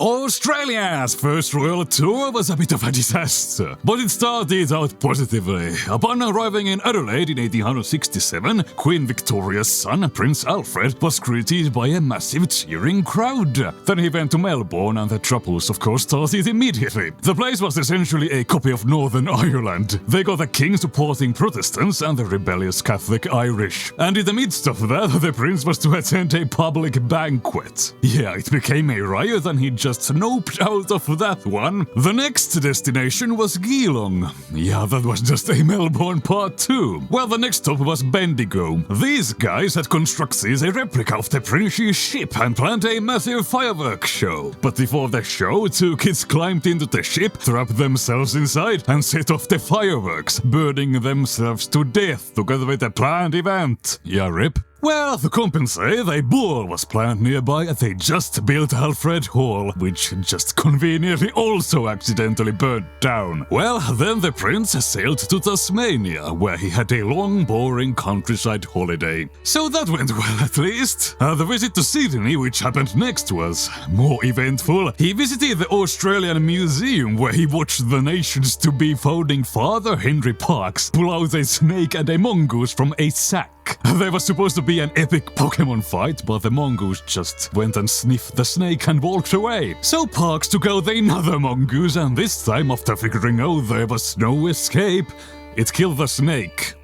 Australia's first royal tour was a bit of a disaster, but it started out positively. Upon arriving in Adelaide in 1867, Queen Victoria's son, Prince Alfred, was greeted by a massive cheering crowd. Then he went to Melbourne and the troubles of course started immediately. The place was essentially a copy of Northern Ireland. They got the king supporting Protestants and the rebellious Catholic Irish. And in the midst of that, the prince was to attend a public banquet. Yeah, it became a riot and he just snoped out of that one. The next destination was Geelong. Yeah, that was just a Melbourne part 2. Well, the next stop was Bendigo. These guys had constructed a replica of the Prince's ship and planned a massive fireworks show. But before the show, 2 kids climbed into the ship, trapped themselves inside, and set off the fireworks, burning themselves to death together with the planned event. Yeah, rip. Well, to compensate, a ball was planned nearby and they just built Alfred Hall, which just conveniently also accidentally burned down. Well, then the prince sailed to Tasmania, where he had a long, boring countryside holiday. So that went well at least. The visit to Sydney, which happened next, was more eventful. He visited the Australian Museum, where he watched the nation's to-be founding father, Henry Parkes, pull out a snake and a mongoose from a sack. There was supposed to be an epic Pokemon fight, but the mongoose just went and sniffed the snake and walked away. So Parkes took out another mongoose, and this time, after figuring out there was no escape, it killed the snake.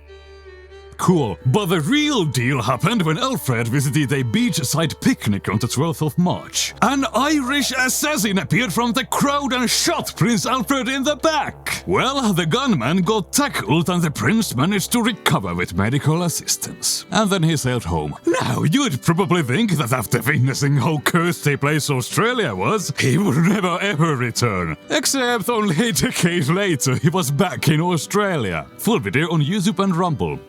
Cool. But the real deal happened when Alfred visited a beachside picnic on the 12th of March. An Irish assassin appeared from the crowd and shot Prince Alfred in the back. Well, the gunman got tackled and the prince managed to recover with medical assistance. And then he sailed home. Now, you'd probably think that after witnessing how cursed a place Australia was, he would never ever return. Except only a decade later, he was back in Australia. Full video on YouTube and Rumble.